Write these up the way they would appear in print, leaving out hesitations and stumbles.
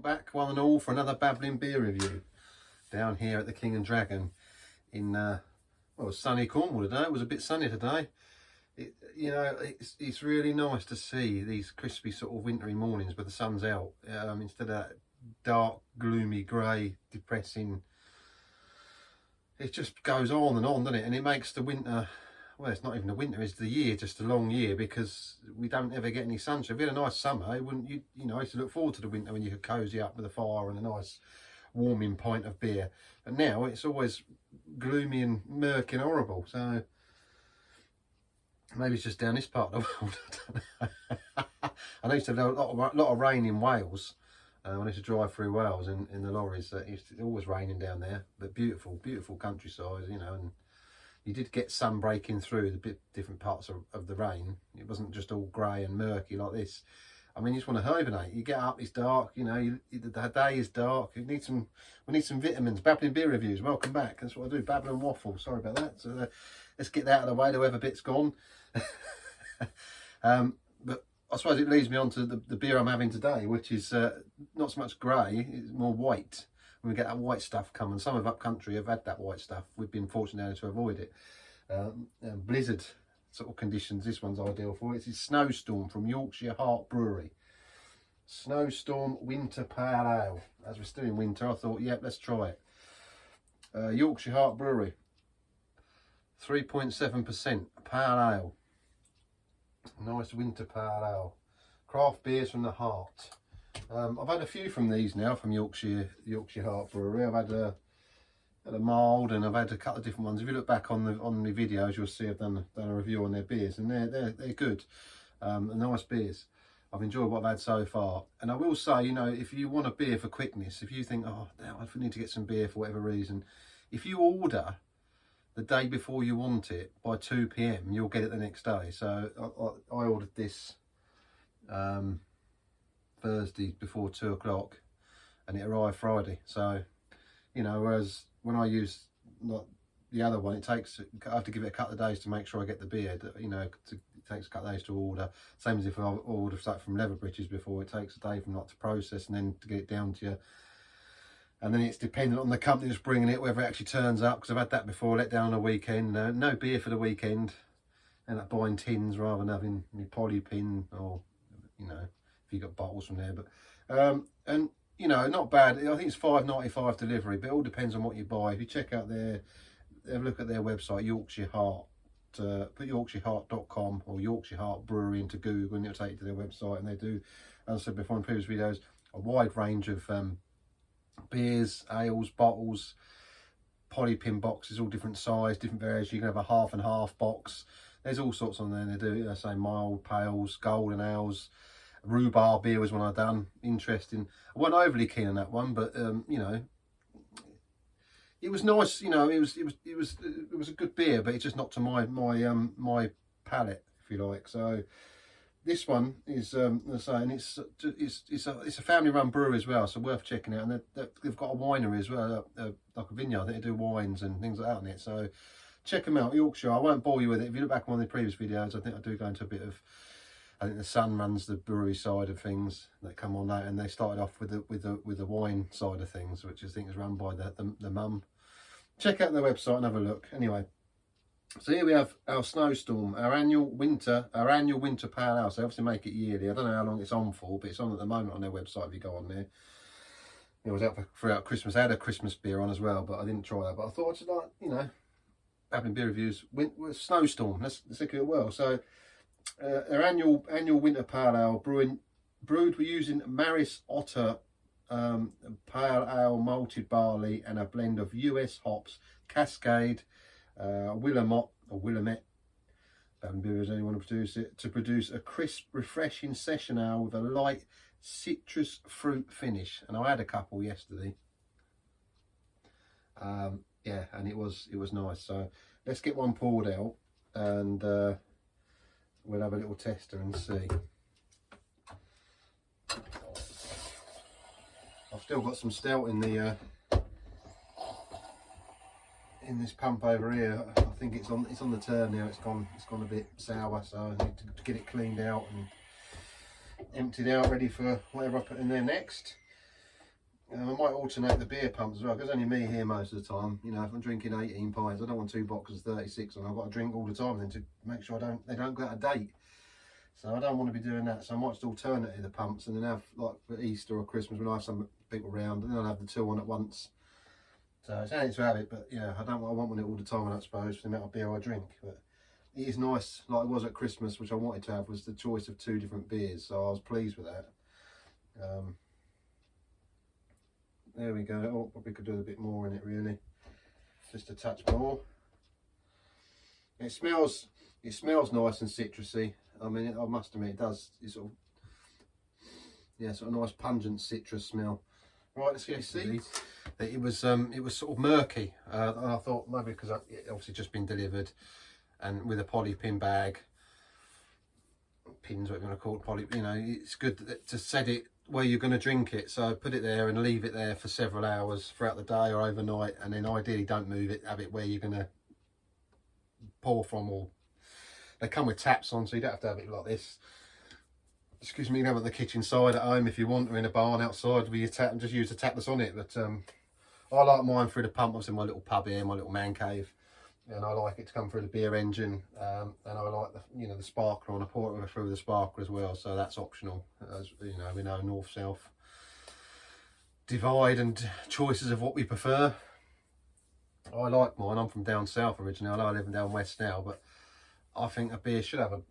back one and all for another Babbling beer review down here at the King&Dragon in well, sunny Cornwall today. It was a bit sunny today. You know, it's really nice to see these crispy sort of wintry mornings where the sun's out, instead of that dark, gloomy, grey, depressing. It just goes on and on, doesn't it? And it makes the winter, well, it's not even the winter, it's the year, just a long year, because we don't ever get any sunshine. If we had a nice summer, it wouldn't, you know, I used to look forward to the winter when you could cosy up with a fire and a nice warming pint of beer. But now it's always gloomy and murky and horrible. So maybe it's just down this part of the world. I don't know. I know used to have a lot of rain in Wales. When I used to drive through Wales in the lorries, it always raining down there. But beautiful, beautiful countryside, you know. And you did get sun breaking through the different parts of the rain. It wasn't just all grey and murky like this. I mean, you just want to hibernate. You get up, it's dark, you know, the day is dark. We need some vitamins. Babbling beer reviews, welcome back. That's what I do, babble and waffle. Sorry about that. So let's get that out of the way, the weather bit's gone. But I suppose it leads me on to the beer I'm having today, which is not so much grey, it's more white. When we get that white stuff coming, some of up country have had that white stuff. We've been fortunate to avoid it. Blizzard sort of conditions, this one's ideal for. It's Snowstorm from Yorkshire Heart Brewery. Snowstorm Winter Pale Ale. As we're still in winter, I thought, yep, let's try it. Yorkshire Heart Brewery. 3.7% Pale Ale. Nice winter pale ale. Craft beers from the heart. I've had a few from these now, from Yorkshire Heart Brewery. I've had a mild, and I've had a couple of different ones. If you look back on the videos, you'll see I've done a review on their beers, and they're good. Nice beers. I've enjoyed what I've had so far. And I will say, you know, if you want a beer for quickness, if you think, oh, I need to get some beer for whatever reason, if you order the day before you want it by 2 PM, you'll get it the next day. So I ordered this Thursday before 2 o'clock, and it arrived Friday. So, you know, whereas when I use the other one, I have to give it a couple of days to make sure I get the beer. You know, it takes a couple of days to order. Same as if I order stuff from Leather Bridges before, it takes a day from to process and then to get it down to you. And then it's dependent on the company that's bringing it, whether it actually turns up, because I've had that before, let down on a weekend. No beer for the weekend. End up buying tins rather than having my poly pin, or, you know, if you got bottles from there. But and, you know, not bad. I think it's £5.95 delivery, but it all depends on what you buy. If you check out have a look at their website, Yorkshire Heart. Put yorkshireheart.com or Yorkshire Heart Brewery into Google, and it'll take you to their website. And they do, as I said before in previous videos, a wide range of beers, ales, bottles, polypin boxes, all different size, different variations. You can have a half and half box. There's all sorts on there. They do, I say, mild pales, golden ales. Rhubarb beer was one I done. Interesting. I wasn't overly keen on that one, but you know, it was nice. You know, it was a good beer, but it's just not to my palate, if you like. So this one is, as I say, and it's a family-run brewery as well, so worth checking out. And they've got a winery as well, like a vineyard. I think they do wines and things like that on it. So check them out, Yorkshire. I won't bore you with it. If you look back on one of the previous videos, I think I do go into a bit of. I think the Sun runs the brewery side of things that come on that, and they started off with the wine side of things, which I think is run by the mum. Check out their website and have a look. Anyway. So here we have our Snowstorm, our annual winter pale ale. So obviously make it yearly. I don't know how long it's on for, but it's on at the moment on their website if you go on there. It was out throughout Christmas. I had a Christmas beer on as well, but I didn't try that. But I thought I'd just, like, you know, having beer reviews. Snowstorm, let's look at it well. So our annual winter pale ale, brewed we're using Maris Otter pale ale, malted barley, and a blend of US hops, Cascade, Willamette, Babbling Beers, anyone to produce it, to produce a crisp, refreshing session ale with a light citrus fruit finish. And I had a couple yesterday. Yeah, and it was nice. So let's get one poured out, and we'll have a little tester and see. I've still got some stout in the in this pump over here. I think it's on the turn now. It's gone a bit sour, so I need to get it cleaned out and emptied out, ready for whatever I put in there next. I might alternate the beer pumps as well, because only me here most of the time. You know, if I'm drinking 18 pints, I don't want 2 boxes of 36, and I've got to drink all the time then to make sure they don't go out of date. So I don't want to be doing that. So I might just alternate the pumps, and then have, like for Easter or Christmas when I have some people around, and then I'll have the 2 on at once. So it's handy to have it, but yeah, I want one all the time, I suppose, for the amount of beer I drink. But it is nice, like it was at Christmas, which I wanted to have, was the choice of 2 different beers. So I was pleased with that. There we go. Oh, probably could do a bit more in it, really, just a touch more. It smells nice and citrusy. I mean, I must admit, it does. It's sort of, yeah, sort of nice pungent citrus smell. Right, let's get see. It was sort of murky. And I thought maybe because it obviously just been delivered, and with a poly pin bag, pins, what you want to call it, poly. You know, it's good to set it where you're going to drink it. So put it there and leave it there for several hours throughout the day or overnight, and then ideally don't move it. Have it where you're going to pour from, or they come with taps on, so you don't have to have it like this. Excuse me, you can have it on the kitchen side at home if you want, or in a barn outside with your tap, and just use the tap that's on it. But I like mine through the pump. I was in my little pub here, my little man cave, and I like it to come through the beer engine. And I like the sparkler, and I pour it through the sparkler as well. So that's optional. As you know, we know north south divide and choices of what we prefer. I like mine. I'm from down south originally. I know I live in down west now, but I think a beer should have a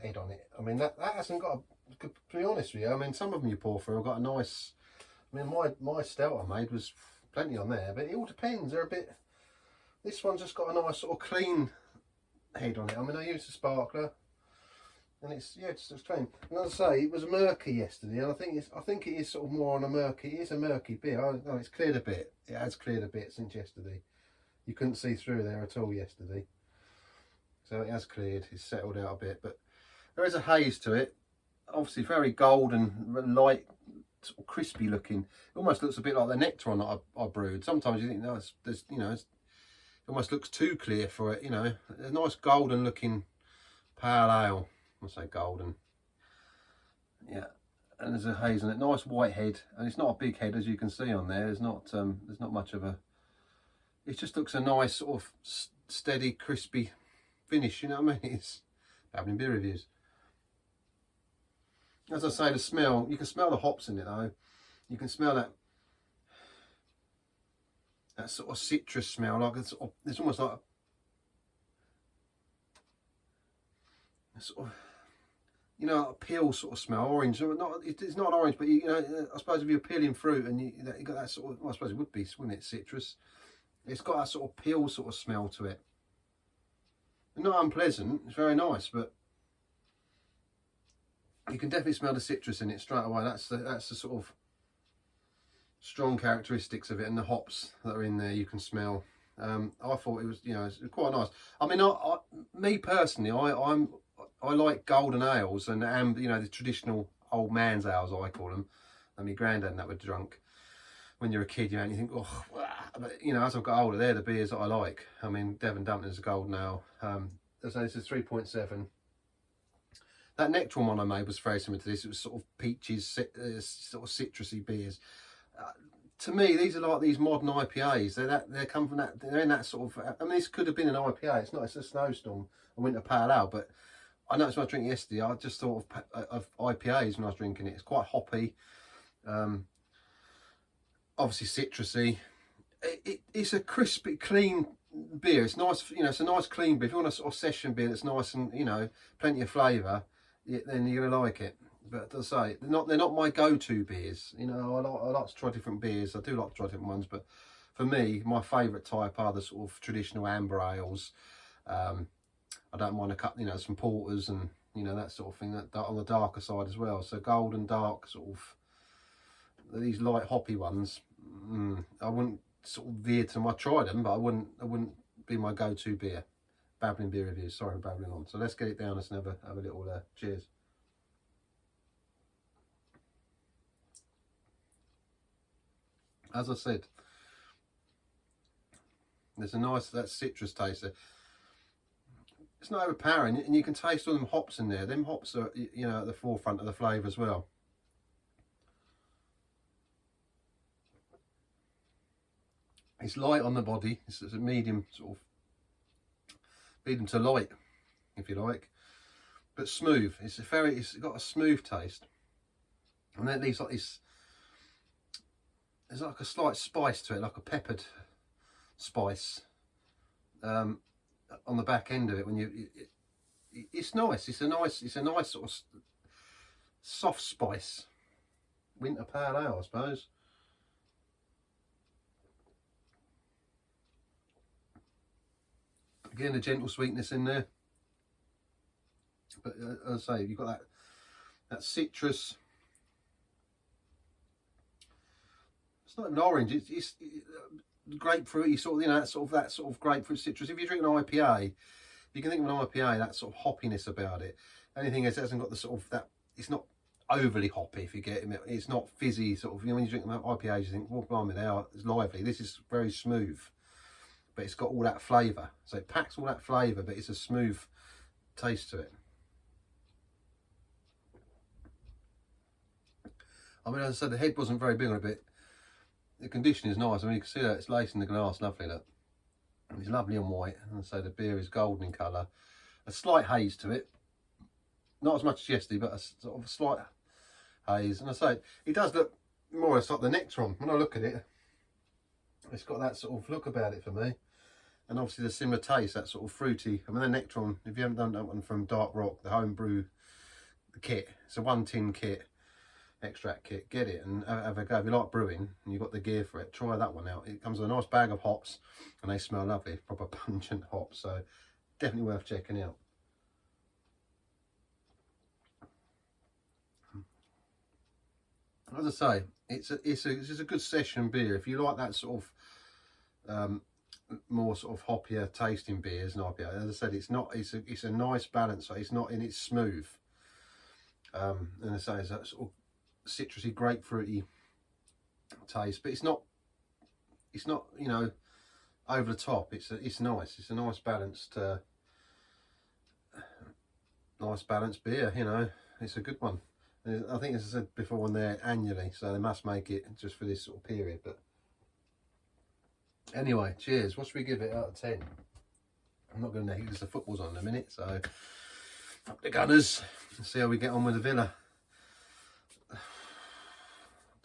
head on it. I mean that hasn't got a, to be honest with you, I mean some of them you pour through have got a nice, I mean my stout I made was plenty on there, but it all depends. They're a bit, this one's just got a nice sort of clean head on it. I mean I used a sparkler and it's clean. And as I say, it was murky yesterday, and I think it is sort of more on a murky, it is a murky beer. Oh, it's cleared a bit. It has cleared a bit since yesterday. You couldn't see through there at all yesterday. So it has cleared, it's settled out a bit, but there is a haze to it. Obviously very golden, light, sort of crispy looking. It almost looks a bit like the Nectaron that I brewed. Sometimes you think, no, it almost looks too clear for it, A nice golden looking pale ale. I say golden. Yeah, and there's a haze on it. Nice white head, and it's not a big head as you can see on there. There's not much of a. It just looks a nice sort of steady, crispy finish. You know what I mean? It's Babbling Beer Reviews. As I say, the smell. You can smell the hops in it though. You can smell that sort of citrus smell. Like it's almost like a sort of. A peel sort of smell, orange. It's not orange, but I suppose if you're peeling fruit and you got that sort of, well, I suppose it would be, wouldn't it, citrus? It's got that sort of peel sort of smell to it. Not unpleasant. It's very nice, but you can definitely smell the citrus in it straight away. That's the sort of strong characteristics of it, and the hops that are in there you can smell. I thought it was, it's quite nice. I mean, me personally, I like golden ales and the traditional old man's ales, I call them. And my granddad and that were drunk. When you're a kid, you think, oh, but as I've got older, they're the beers that I like. I mean, Devon Dumpling's a golden ale. So this is 3.7. That Nectaron one I made was very similar to this. It was sort of peaches, sort of citrusy beers. To me, these are like these modern IPAs. They come from that. They're in that sort of. I mean, this could have been an IPA. It's not. It's a Snowstorm, a winter pale ale, but. I noticed when I was drinking yesterday, I just thought of IPAs when I was drinking it. It's quite hoppy, obviously citrusy. It's a crispy, clean beer. It's nice, it's a nice clean beer. If you want a sort of session beer that's nice and, plenty of flavour, then you're going to like it. But as I say, they're not my go-to beers. I like to try different beers. I do like to try different ones, but for me, my favourite type are the sort of traditional amber ales. I don't mind a cut, some porters and that sort of thing. That on the darker side as well. So golden dark sort of these light hoppy ones. I wouldn't sort of veer to them. I tried them, but I wouldn't be my go-to beer. Babbling Beer Reviews. Sorry, I'm babbling on. So let's get it down. Let's have a little cheers. As I said, there's a nice that citrus taste there. It's not overpowering, and you can taste all them hops in there. Them hops are, at the forefront of the flavour as well. It's light on the body. It's a medium sort of medium to light, if you like, but smooth. It's got a smooth taste, and then it leaves like this. There's like a slight spice to it, like a peppered spice on the back end of it. When it's nice. It's a nice sort of soft spice. Winter pale ale, I suppose. Again, a gentle sweetness in there, but as I say, you've got that citrus. It's not an orange. It's grapefruity sort of, you know, that sort of grapefruit citrus. If you drink an IPA, you can think of an IPA, that sort of hoppiness about it. Anything else, it hasn't got the sort of that. It's not overly hoppy, if you get it. It's not fizzy sort of. You know, when you drink IPAs, you think, well, blimey, now it's lively. This is very smooth, but it's got all that flavour. So it packs all that flavour, but it's a smooth taste to it. I mean, as I said, the head wasn't very big on it, but the condition is nice. I mean, you can see that it's lacing the glass, lovely, look. And it's lovely and white, and so the beer is golden in colour. A slight haze to it. Not as much as yesterday, but a sort of slight haze. And I say, it does look more or less like the Nectron. When I look at it, it's got that sort of look about it for me. And obviously the similar taste, that sort of fruity. I mean, the Nectron, if you haven't done that one from Dark Rock, the homebrew kit, it's a 1 tin kit, extract kit. Get it and have a go. If you like brewing and you've got the gear for it, try that one out. It comes with a nice bag of hops and they smell lovely, proper pungent hops. So definitely worth checking out. As I say, it's a good session beer. If you like that sort of more sort of hoppier tasting beers and IPA, as I said, it's a nice balance. So it's not, and it's smooth. And I say, it's that sort of citrusy, grapefruity taste, but it's not, you know, over the top. It's nice. It's a nice balanced beer. You know, it's a good one. I think, as I said before, they're annually, so they must make it just for this sort of period. But anyway, cheers. What should we give it out of 10? I'm not going to, because the football's on in a minute, so up the Gunners. Let's see how we get on with the Villa.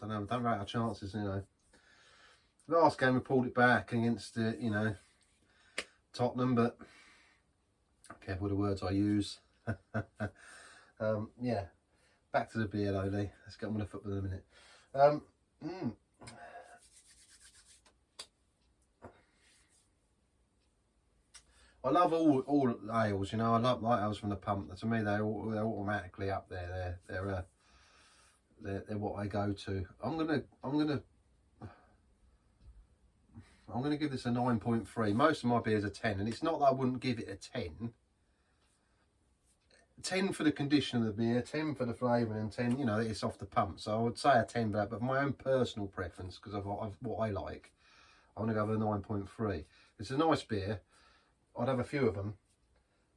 Don't know, don't rate our chances, you know. Last game we pulled it back against you know, Tottenham, but careful with the words I use. Yeah. Back to the beer though, Lee. Let's get on with the football in a minute. I love all ales, you know. I love light ales from the pump. To me, they're automatically up there. They're what I go to. I'm gonna give this a 9.3. Most of my beers are 10, and it's not that I wouldn't give it a 10. 10 for the condition of the beer, 10 for the flavour, and 10, you know, it's off the pump. So I would say a 10 for that, but for my own personal preference, because of what I like, I'm going to go with a 9.3. It's a nice beer. I'd have a few of them.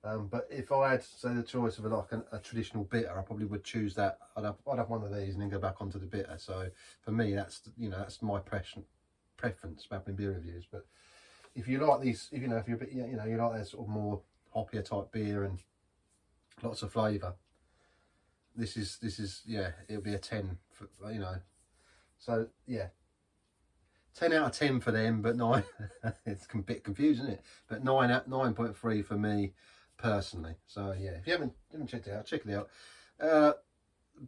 But if I had, say, the choice of a traditional bitter, I probably would choose that. I'd have one of these and then go back onto the bitter. So for me, that's, you know, that's my preference, Babbling beer reviews. But if you like these, if you know, if you're a bit, you know, you like that sort of more hoppier type beer and lots of flavour, this is yeah, it'll be a 10 for, you know. So yeah, 10 out of 10 for them, but 9 it's a bit confusing, isn't it? But 9.3 for me personally. So yeah, if you haven't checked it out, check it out.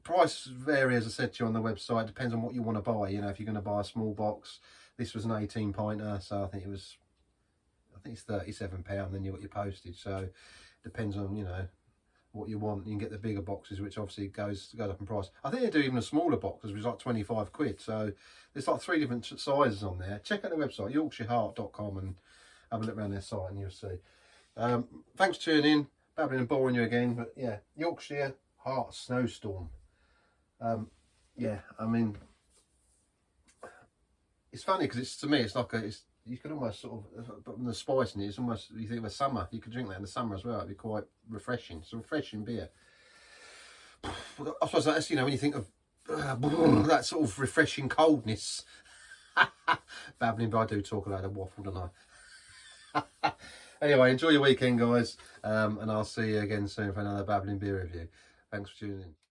Price vary, as I said to you on the website. Depends on what you want to buy. You know, if you're going to buy a small box, this was an 18 pinter, so I think it's £37. Then you got your postage. So depends on, you know, what you want. You can get the bigger boxes, which obviously goes up in price. I think they do even a smaller box, which is like 25 quid. So there's like 3 different sizes on there. Check out the website, yorkshireheart.com, and have a look around their site and you'll see. Thanks for tuning in. Babbling and boring you again, but yeah, Yorkshire Heart Snowstorm. Yeah, I mean, it's funny because to me it's like you could almost sort of, but the spice in it, it's almost, you think of a summer, you could drink that in the summer as well. It'd be quite refreshing. It's a refreshing beer. I suppose that's, you know, when you think of that sort of refreshing coldness, Babbling, but I do talk a lot of waffle, don't I? Anyway, enjoy your weekend, guys, and I'll see you again soon for another Babbling beer review. Thanks for tuning in.